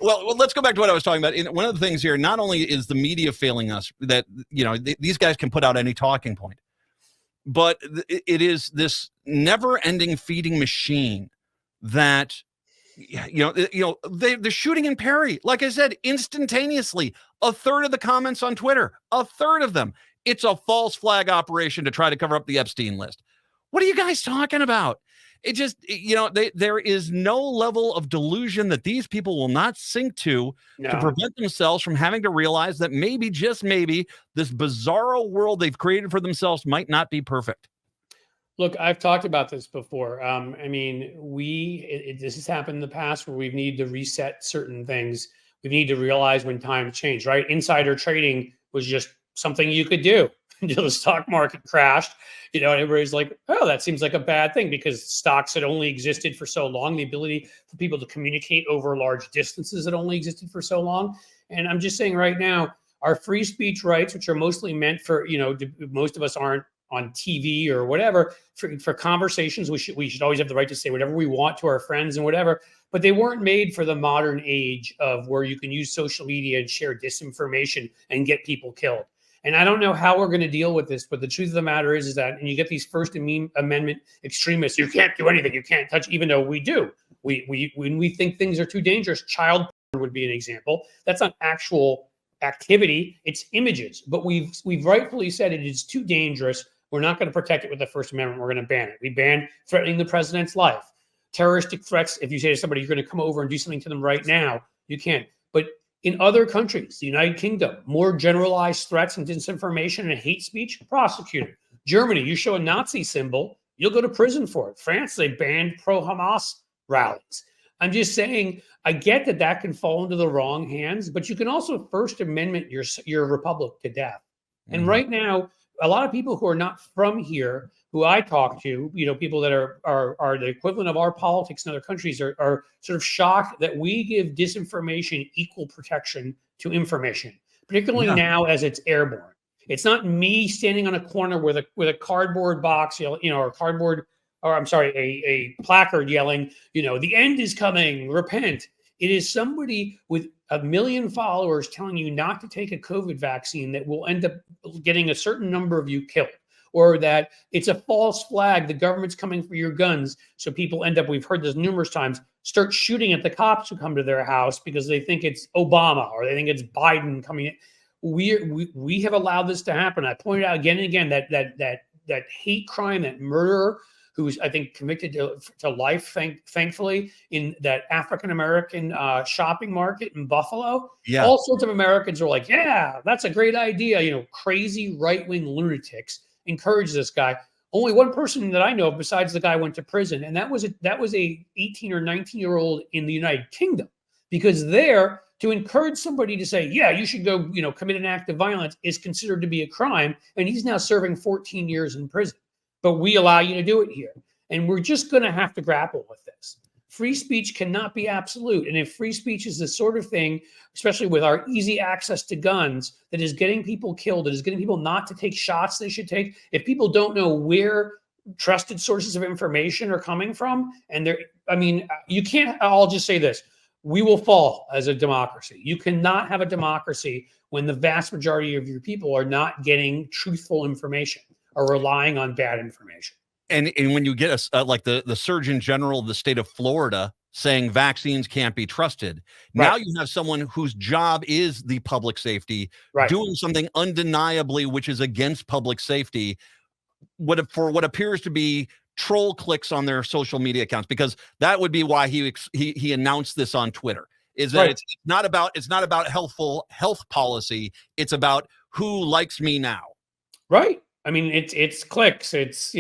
Well, let's go back to what I was talking about. One of the things here, not only is the media failing us, that these guys can put out any talking point, but it is this never-ending feeding machine that they're shooting in Perry. Like I said, instantaneously, a third of the comments on Twitter, a third of them, it's a false flag operation to try to cover up the Epstein list. What are you guys talking about? It just, there is no level of delusion that these people will not sink to prevent themselves from having to realize that maybe, just maybe, this bizarro world they've created for themselves might not be perfect. Look, I've talked about this before. This has happened in the past where we've needed to reset certain things. We need to realize when times change, right? Insider trading was just something you could do until the stock market crashed. And everybody's like, oh, that seems like a bad thing because stocks had only existed for so long. The ability for people to communicate over large distances had only existed for so long. And I'm just saying right now, our free speech rights, which are mostly meant for, most of us aren't on TV or whatever, for conversations, we should always have the right to say whatever we want to our friends and whatever, but they weren't made for the modern age of where you can use social media and share disinformation and get people killed. And I don't know how we're going to deal with this, but the truth of the matter is that, and you get these First Amendment extremists, you can't do anything, you can't touch, even though we do. When we think things are too dangerous, child porn would be an example. That's not actual activity, it's images. But we've rightfully said it is too dangerous. We're not going to protect it with the First Amendment. We're going to ban it. We ban threatening the president's life. Terroristic threats, if you say to somebody, you're going to come over and do something to them right now, you can't. But in other countries, the United Kingdom, more generalized threats and disinformation and hate speech, prosecuted. Germany, you show a Nazi symbol, you'll go to prison for it. France, they banned pro-Hamas rallies. I'm just saying, I get that can fall into the wrong hands, but you can also First Amendment your republic to death. And right now, a lot of people who are not from here, who I talk to, people that are the equivalent of our politics in other countries, are sort of shocked that we give disinformation equal protection to information, particularly now as it's airborne. It's not me standing on a corner with a cardboard box, or cardboard, or I'm sorry, a placard yelling, the end is coming, repent. It is somebody with 1 million followers telling you not to take a COVID vaccine that will end up getting a certain number of you killed, or that it's a false flag, the government's coming for your guns. So people end up, we've heard this numerous times, start shooting at the cops who come to their house because they think it's Obama or they think it's Biden coming in. We have allowed this to happen. I pointed out again and again that hate crime, that murderer, who's, I think, convicted to life, thankfully, in that African-American shopping market in Buffalo. Yeah. All sorts of Americans are like, yeah, that's a great idea. Crazy right-wing lunatics encourage this guy. Only one person that I know of besides the guy went to prison, and that was a 18 or 19-year-old in the United Kingdom. Because there, to encourage somebody to say, yeah, you should go, commit an act of violence is considered to be a crime, and he's now serving 14 years in prison. But we allow you to do it here. And we're just going to have to grapple with this. Free speech cannot be absolute. And if free speech is the sort of thing, especially with our easy access to guns, that is getting people killed, that is getting people not to take shots they should take, if people don't know where trusted sources of information are coming from, you can't, I'll just say this, we will fall as a democracy. You cannot have a democracy when the vast majority of your people are not getting truthful information, are relying on bad information. And when you get like the Surgeon General of the state of Florida saying vaccines can't be trusted, now you have someone whose job is the public safety doing something undeniably which is against public safety, for what appears to be troll clicks on their social media accounts, because that would be why he announced this on Twitter. Is that it's not about health policy, it's about who likes me now. Right. I mean, it's clicks, it's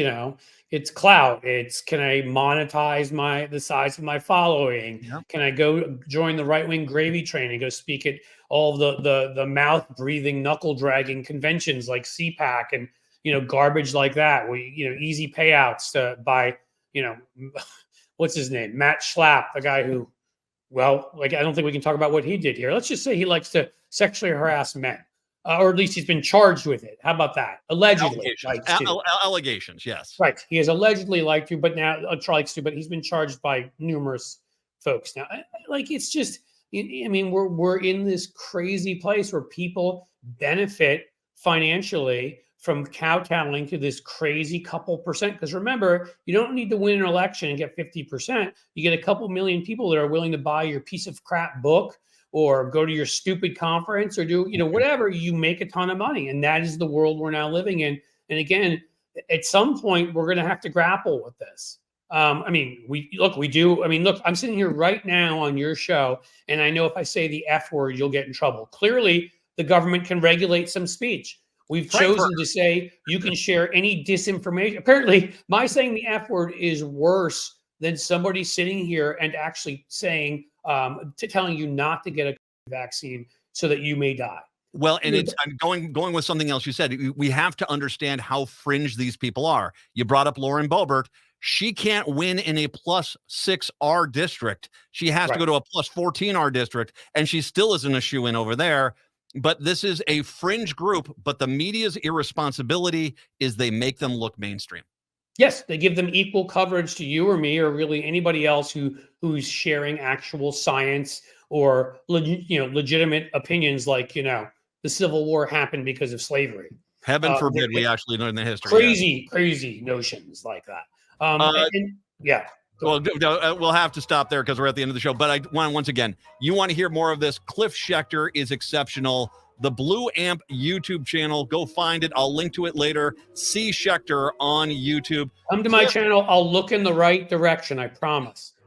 it's clout, it's can I monetize the size of my following? Yep. Can I go join the right-wing gravy train and go speak at all the mouth breathing, knuckle dragging conventions like CPAC and garbage like that? Easy payouts to buy what's his name, Matt Schlapp, the guy who, I don't think we can talk about what he did here. Let's just say he likes to sexually harass men. Or at least he's been charged with it. How about that? Allegedly. Allegations, yes. Right. He has allegedly liked to, but now likes to, but he's been charged by numerous folks now. It's just, I mean, we're in this crazy place where people benefit financially from kowtowing to this crazy couple percent. Because remember, you don't need to win an election and get 50%. You get a couple million people that are willing to buy your piece of crap book or go to your stupid conference or do, whatever. You make a ton of money. And that is the world we're now living in. And again, at some point, we're going to have to grapple with this. I mean, we do. I mean, look, I'm sitting here right now on your show, and I know if I say the F word, you'll get in trouble. Clearly, the government can regulate some speech. We've chosen to say you can share any disinformation. Apparently, my saying the F word is worse than somebody sitting here and actually saying, telling you not to get a vaccine so that you may die. Well, and I'm going with something else you said. We have to understand how fringe these people are. You brought up Lauren Boebert. She can't win in a +6R district. She has to go to a +14R district, and she still isn't a shoe-in over there. But this is a fringe group, but the media's irresponsibility is they make them look mainstream. Yes, they give them equal coverage to you or me or really anybody else who's sharing actual science or legitimate opinions like, the Civil War happened because of slavery. Heaven forbid we actually know in the history. Crazy notions like that. Yeah. Well, we'll have to stop there because we're at the end of the show. But I want, once again, you want to hear more of this. Cliff Schecter is exceptional. The Blue Amp YouTube channel, go find it. I'll link to it later. See Schecter on YouTube. Come to my channel. I'll look in the right direction. I promise.